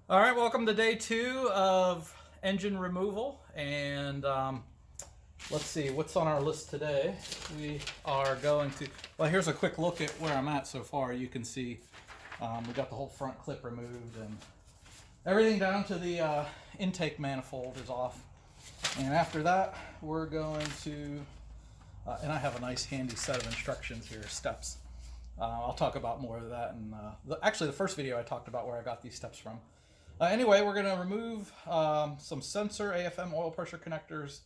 All right, welcome to day 2 of engine removal. And let's see what's on our list today. We are going to, well, here's a quick look at where I'm at so far. You can see we got the whole front clip removed and everything down to the intake manifold is off. And after that, we're going to, and I have a nice handy set of instructions here, steps. I'll talk about more of that in actually the first video I talked about where I got these steps from. Anyway, we're going to remove some sensor AFM oil pressure connectors,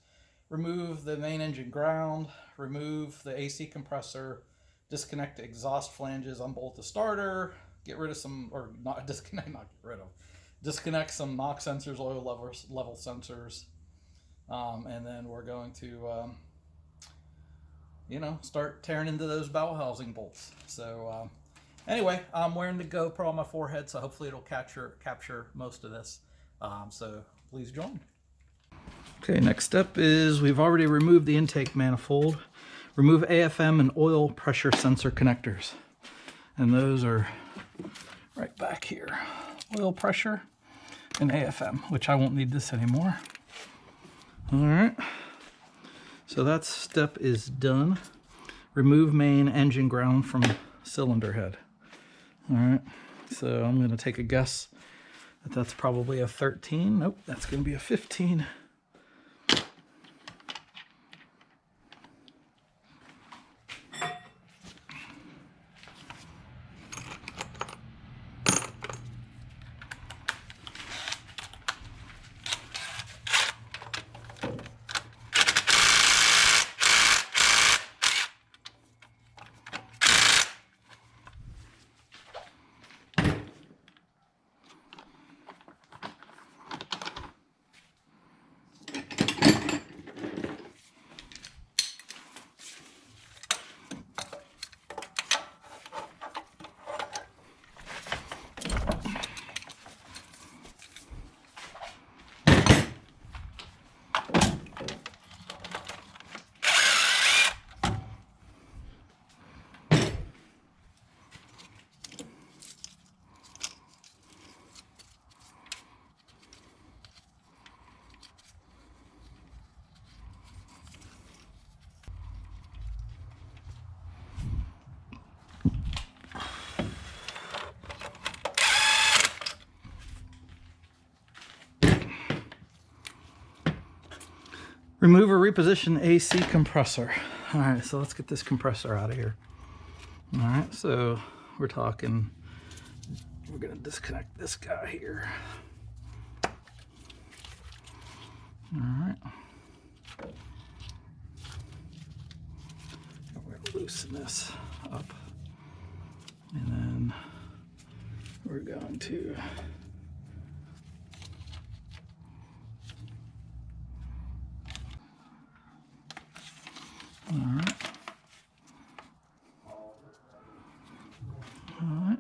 remove the main engine ground, remove the AC compressor, disconnect the exhaust flanges, unbolt the starter, get rid of some, or not disconnect, not get rid of, disconnect some knock sensors, oil level sensors, and then we're going to, start tearing into those bowel housing bolts. So anyway, I'm wearing the GoPro on my forehead, so hopefully it'll capture most of this. So please join. Okay, next step is we've already removed the intake manifold. Remove AFM and oil pressure sensor connectors. And those are right back here. Oil pressure and AFM, which I won't need this anymore. All right, so that step is done. Remove main engine ground from cylinder head. All right, so I'm going to take a guess that that's probably a 13. Nope, that's going to be a 15. Remove or reposition AC compressor. All right, so let's get this compressor out of here. All right, so we're talking, we're gonna disconnect this guy here. All right. We're gonna loosen this up. And then we're going to all right. All right.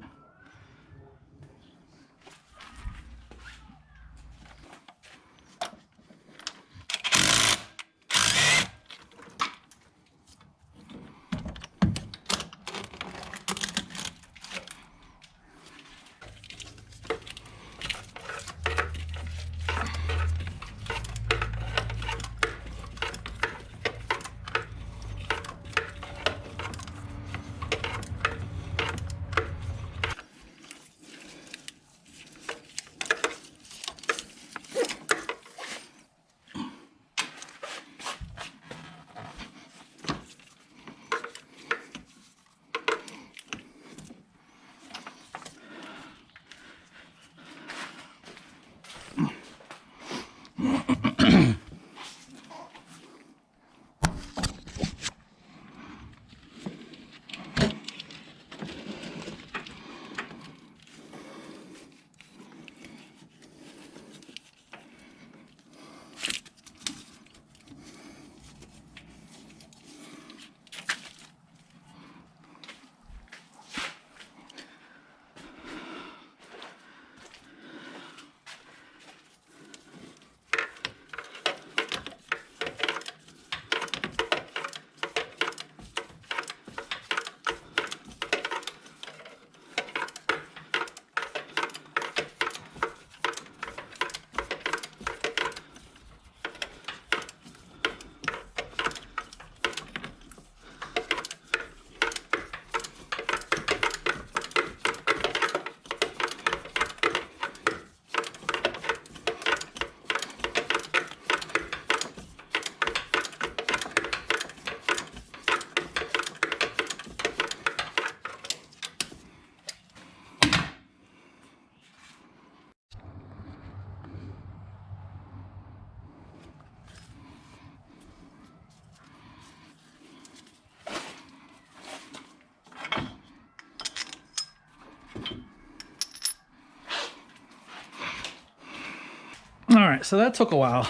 All right, so that took a while,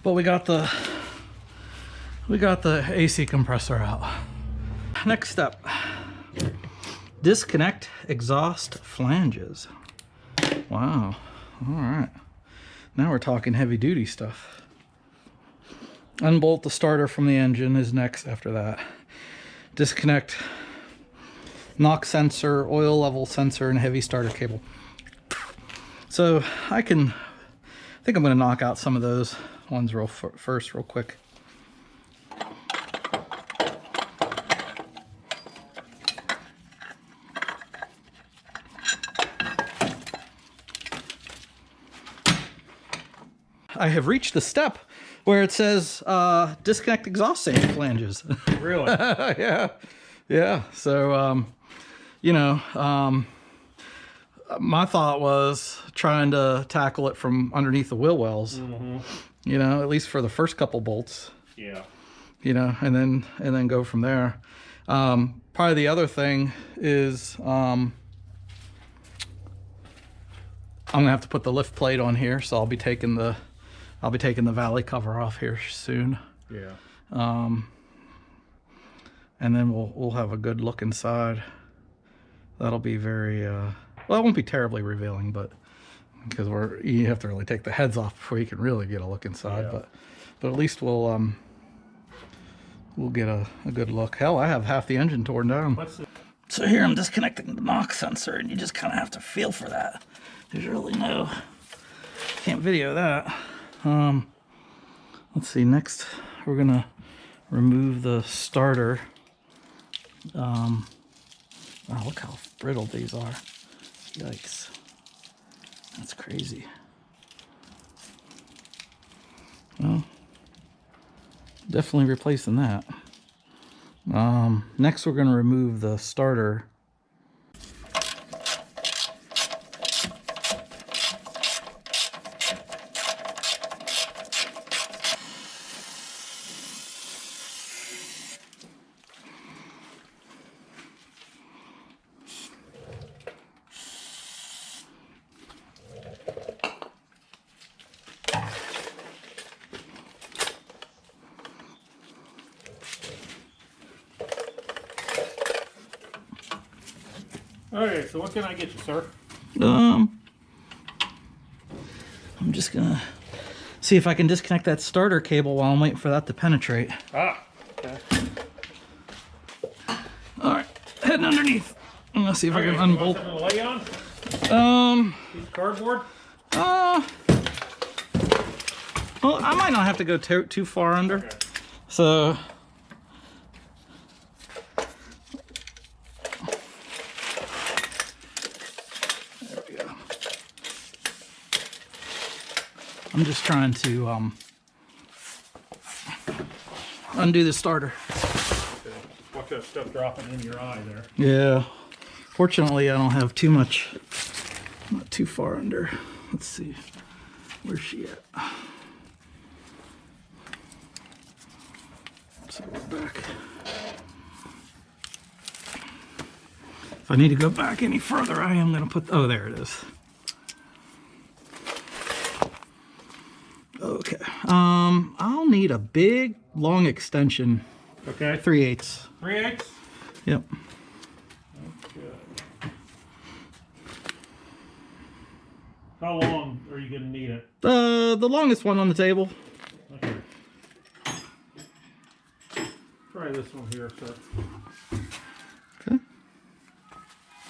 but we got the AC compressor out. Next step, disconnect exhaust flanges. Wow, all right. Now we're talking heavy duty stuff. Unbolt the starter from the engine is next after that. Disconnect knock sensor, oil level sensor, and heavy starter cable. So I think I'm gonna knock out some of those ones first real quick. I have reached the step where it says disconnect exhaust flanges. Really? Yeah. So, you know, my thought was trying to tackle it from underneath the wheel wells. Mm-hmm. You know, at least for the first couple bolts. Yeah. You know, and then go from there. Probably the other thing is I'm gonna have to put the lift plate on here, so I'll be taking the valley cover off here soon. Yeah. And then we'll have a good look inside. That'll be very well, it won't be terribly revealing, but because you have to really take the heads off before you can really get a look inside. Yeah. But at least we'll get a good look. Hell, I have half the engine torn down. So here I'm disconnecting the knock sensor, and you just kind of have to feel for that. There's really can't video that. Let's see, next we're gonna remove the starter. Wow, look how brittle these are. Yikes. That's crazy. Well, definitely replacing that. Next we're gonna remove the starter. Okay, so what can I get you, sir? I'm just gonna see if I can disconnect that starter cable while I'm waiting for that to penetrate. Ah, okay. All right, heading underneath. I'm gonna see if I can unbolt. To lay on? Piece of cardboard? Well, I might not have to go too far under. Okay. So. There we go. I'm just trying to undo the starter. Okay. Watch that stuff dropping in your eye there. Yeah. Fortunately, I don't have too much, not too far under. Let's see. Where's she at? So we're back. If I need to go back any further, I am going to put, oh, there it is. Okay. I'll need a big, long extension. Okay. 3/8. 3/8? Yep. Okay. How long are you going to need it? The longest one on the table. Okay. Try this one here, sir. Okay.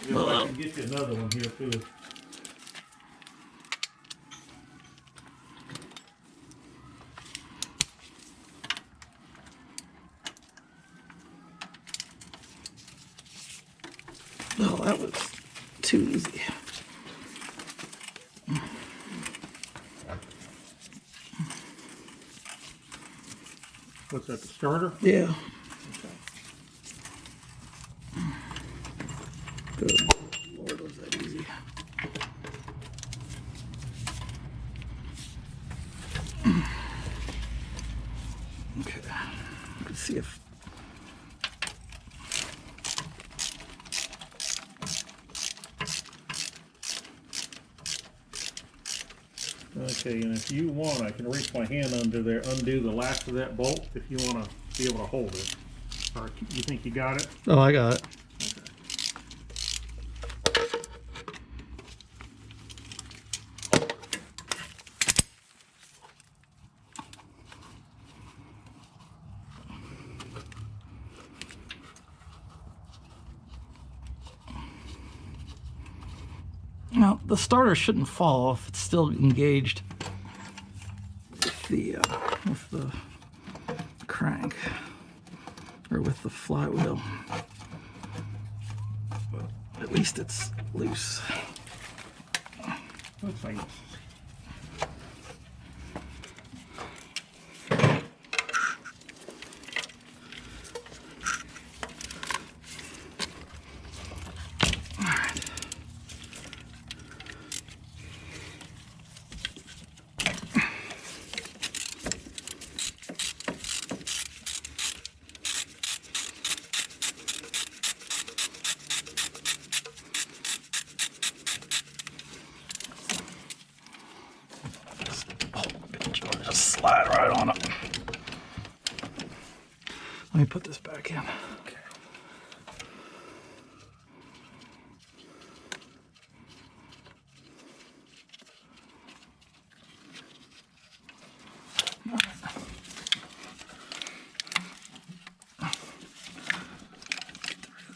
If I can get you another one here, too. Oh, that was too easy. What's that, the starter? Yeah. Good Lord, was that easy. Okay. Let's see if. Okay, and if you want, I can reach my hand under there, undo the last of that bolt if you want to be able to hold it. Or you think you got it? Oh, I got it. Now, the starter shouldn't fall if it's still engaged with the crank or with the flywheel. But at least it's loose. Looks like Just slide right on it. Let me put this back in. Okay.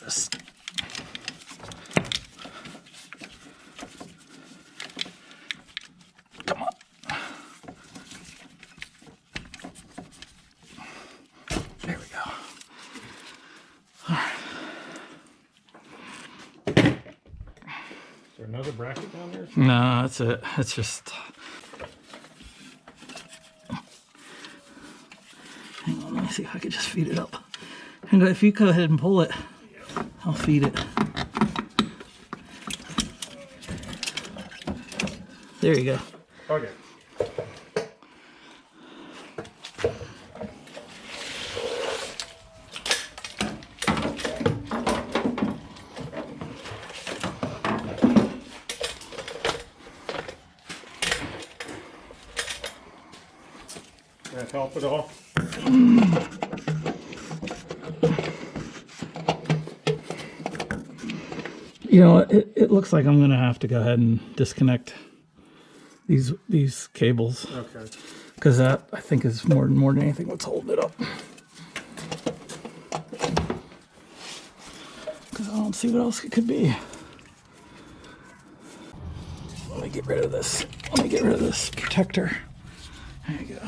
This. Come on. There we go. All right. Is there another bracket down there? No, that's it. It's just. Hang on, let me see if I could just feed it up. And if you go ahead and pull it, I'll feed it. There you go. Okay. That help at all? You know, it looks like I'm gonna have to go ahead and disconnect these cables. Okay. Because that, I think, is more than anything what's holding it up. Because I don't see what else it could be. Let me get rid of this. Let me get rid of this protector. There you go.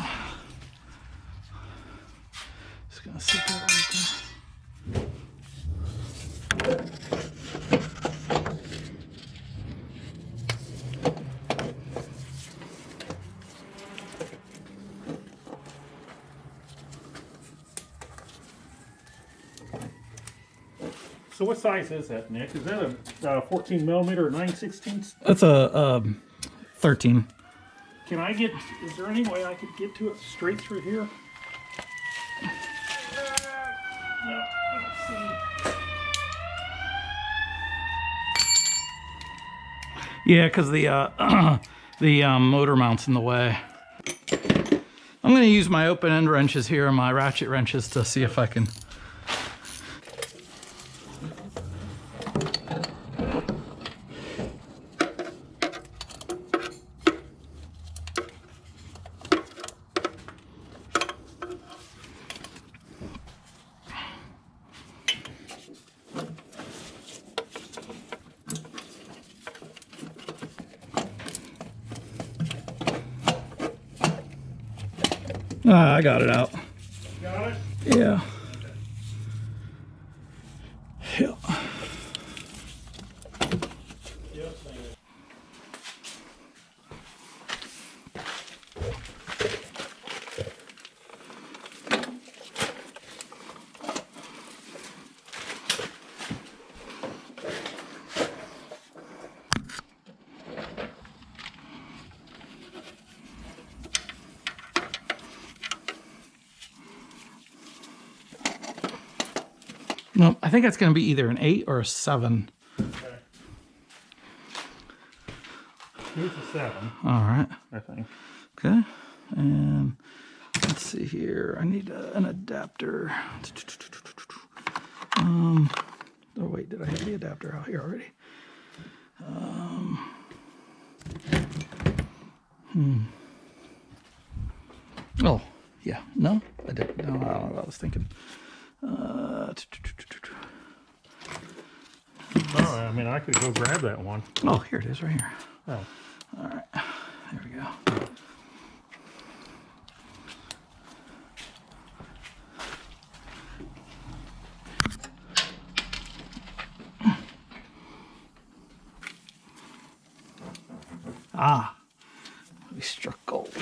Just gonna sit that right there. So what size is that, Nick? Is that a 14 millimeter or 9/16? That's a 13. Can I get, is there any way I could get to it straight through here? No, I don't see. Yeah, because the motor mount's in the way. I'm going to use my open end wrenches here and my ratchet wrenches to see if I can. I got it out. Got it? Yeah. Yeah. Yes, thank you. No, I think it's going to be either an 8 or a 7. Okay. Here's a 7. All right. I think. Okay. And let's see here. I need an adapter. Oh wait, did I have the adapter out here already? Oh, yeah. No, I didn't. No, I don't know what I was thinking. Oh, I mean, I could go grab that one. Oh, here it is, right here. Oh. All right. There we go. Ah, we struck gold.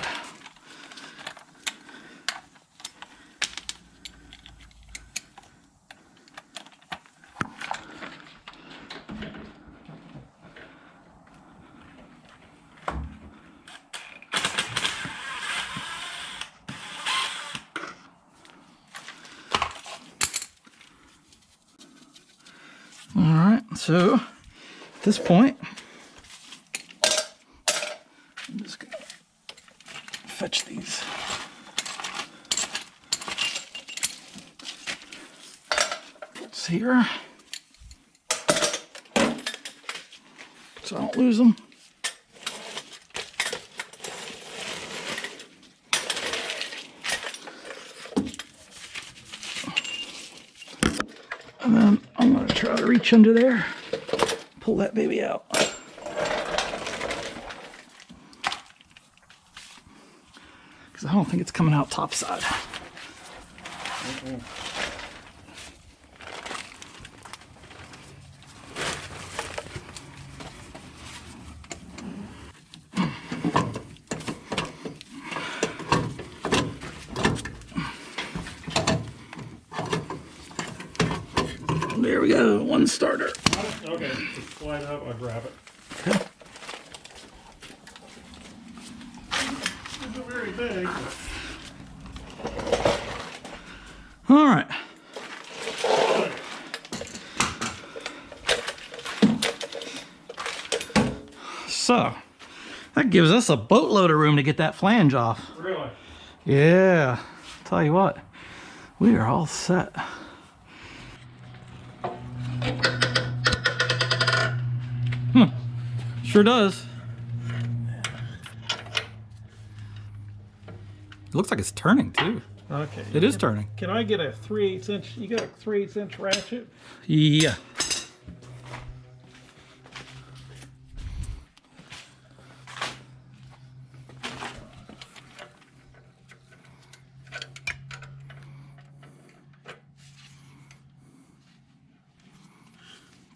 All right, so at this point, I'm just gonna fetch these. Bolts here, so I don't lose them. And then I'm going to try to reach under there, pull that baby out. Because I don't think it's coming out top side. There we go, one starter. Okay, just slide up, I'll grab it. Okay. It's very big. All right. So, that gives us a boatload of room to get that flange off. Really? Yeah, tell you what, we are all set. Sure does. It looks like it's turning too. Okay. It is turning. Can I get a 3/8 inch? You got a 3/8 inch ratchet? Yeah.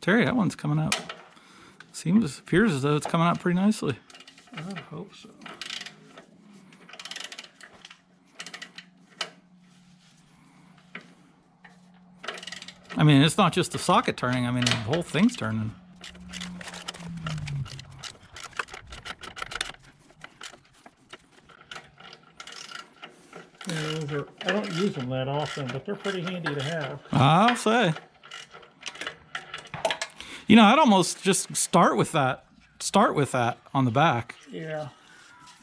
Terry, that one's coming out. Appears as though it's coming out pretty nicely. I hope so. I mean, it's not just the socket turning. I mean, the whole thing's turning. Yeah, I don't use them that often, but they're pretty handy to have. I'll say. You know, I'd almost just start with that. Start with that on the back. Yeah.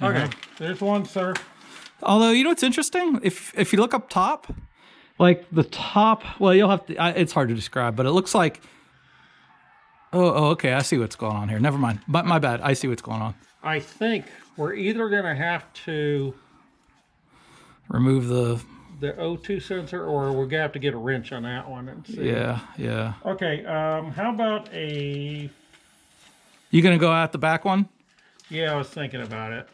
Okay, there's one, sir. Although, you know what's interesting? If you look up top, like the top, well, you'll have to, it's hard to describe, but it looks like, oh, okay, I see what's going on here. Never mind. But my bad. I see what's going on. I think we're either going to have to Remove the O2 sensor, or we're going to have to get a wrench on that one and see. Yeah. Okay, how about a... You gonna go at the back one? Yeah, I was thinking about it.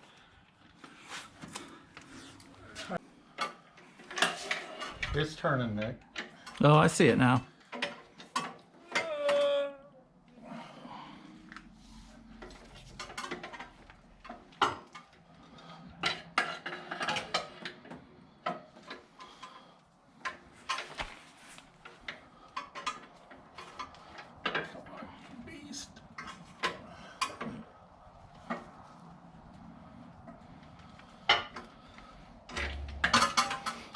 It's turning, Nick. Oh, I see it now.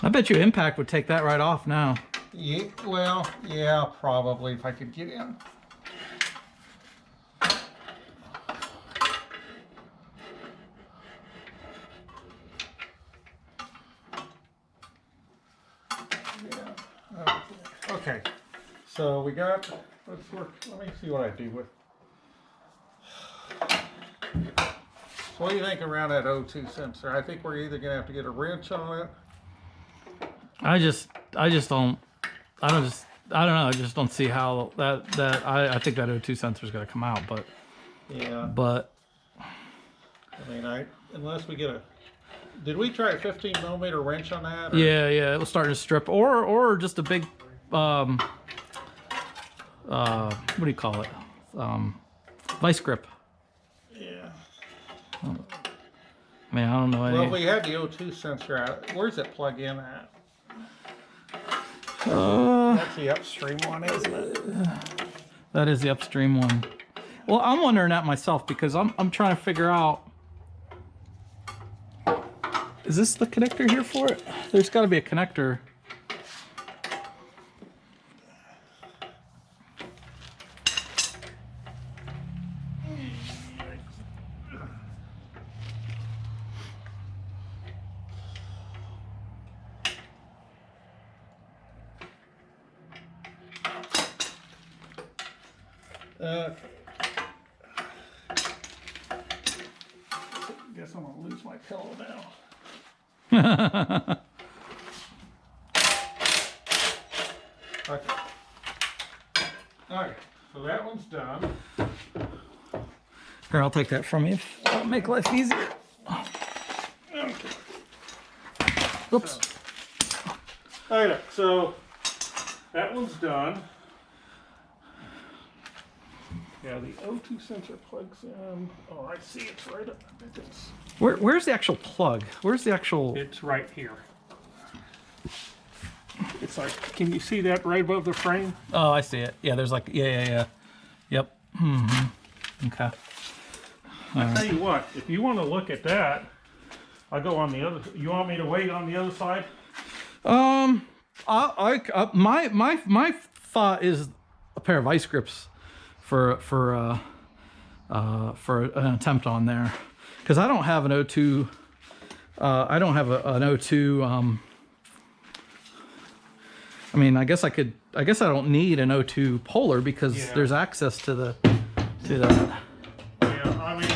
I bet you impact would take that right off now. Yeah, well, yeah, probably if I could get in. Okay, so we got, let's work, let me see what I do with. So what do you think around that O2 sensor? I think we're either gonna have to get a wrench on it. I don't know. I just don't see how I think that O2 sensor is going to come out, but Yeah. but I mean, unless we get a, did we try a 15 millimeter wrench on that? Or? yeah, it was starting to strip, or just a big what do you call it? Vice grip. Yeah. I mean, I don't know. Well, if we had the O2 sensor out, where's it plug in at? That's the upstream one, isn't it? That is the upstream one. Well, I'm wondering that myself because I'm trying to figure out. Is this the connector here for it? There's got to be a connector. Guess I'm gonna lose my pillow now. Okay. Okay, so that one's done. Here, I'll take that from you. That'll make life easier. Okay. Oops. Okay, so that one's done. Yeah, the O2 sensor plugs in. Oh, I see, it's right up. Where's the actual plug? Where's the actual? It's right here. It's like, can you see that right above the frame? Oh, I see it. Yeah, there's like yeah. Yep. Okay. I tell you what, if you want to look at that, I'll go on the other. You want me to wait on the other side? My thought is a pair of ice grips for an attempt on there, because I don't have an O2. I don't have an O2. I mean, I guess I could. I guess I don't need an O2 polar because there's access to that. Yeah, I mean.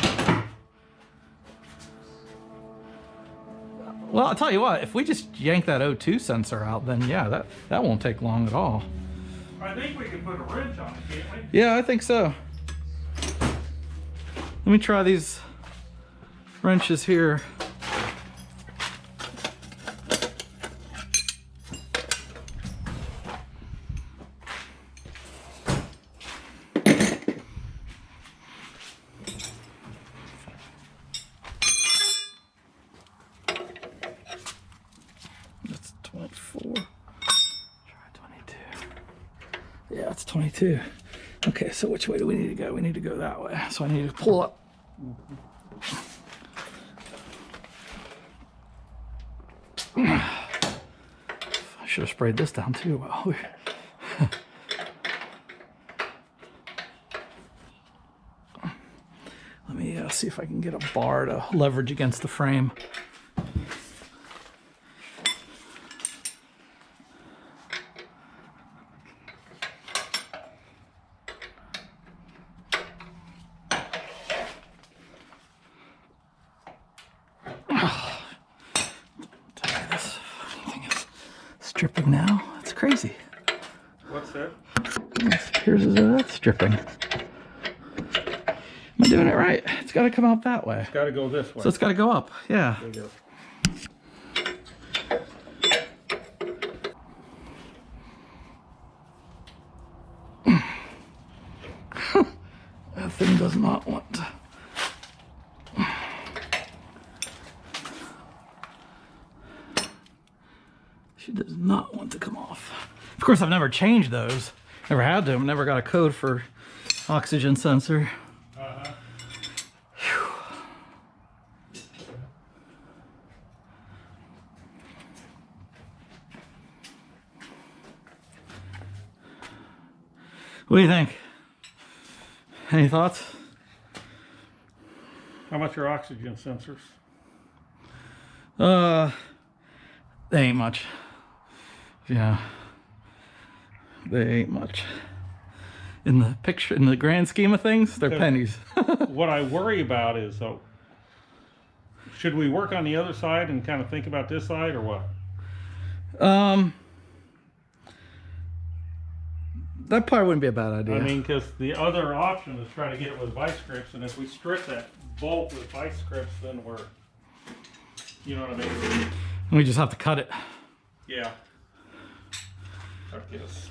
Well, I'll tell you what. If we just yank that O2 sensor out, then yeah, that won't take long at all. I think we can put a wrench on it, can't we? Yeah, I think so. Let me try these wrenches here. That's 24. Try 22. Yeah, it's 22. Okay, so which way do we need to go? We need to go that way. So I need to pull up. I should have sprayed this down too. Well, let me see if I can get a bar to leverage against the frame. Stripping now? That's crazy. What's that? Here's that's stripping. Am I doing it right? It's got to come out that way. It's got to go this way. So it's got to go up. Yeah. There you go. That thing does not want to. She does not want to come off. Of course, I've never changed those. Never had to. Never got a code for oxygen sensor. What do you think? Any thoughts? How much are oxygen sensors? They ain't much. Yeah. They ain't much. In the picture, in the grand scheme of things, they're pennies. What I worry about is, should we work on the other side and kind of think about this side, or what? That probably wouldn't be a bad idea. I mean, because the other option is try to get it with vice grips, and if we strip that bolt with vice grips, then we're, you know what I mean? We just have to cut it. Yeah. I guess.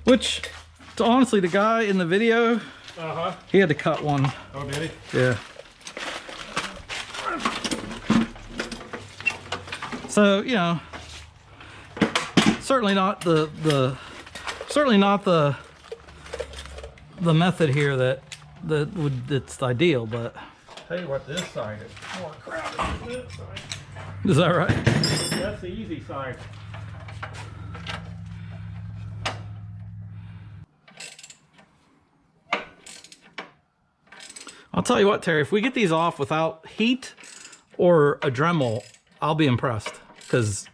Which, honestly, the guy in the video, he had to cut one. Oh, did he? Yeah. So, you know, certainly not the method here that's ideal, but Tell you what, this side is more crowded than this side. is that right? That's the easy side. I'll tell you what, Terry, if we get these off without heat or a Dremel, I'll be impressed, because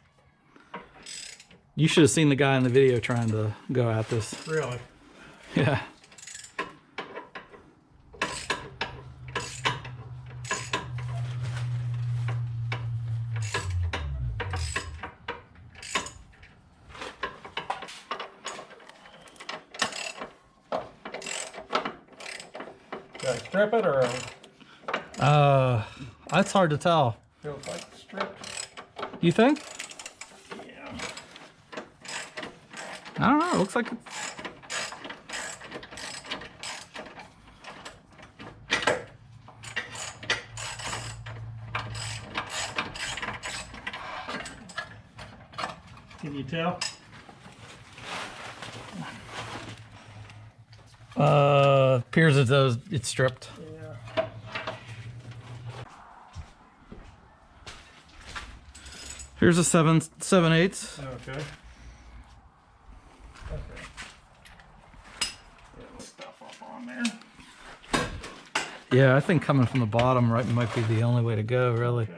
you should have seen the guy in the video trying to go at this. Really? Yeah. Did I strip it, or That's hard to tell. feels like stripped? You think? Yeah. I don't know. It looks like it's... Can you tell? appears as though it's stripped. Yeah. Here's a 7/8. Okay. Okay. Get stuff up on there. Yeah, I think coming from the bottom right might be the only way to go, really. Okay.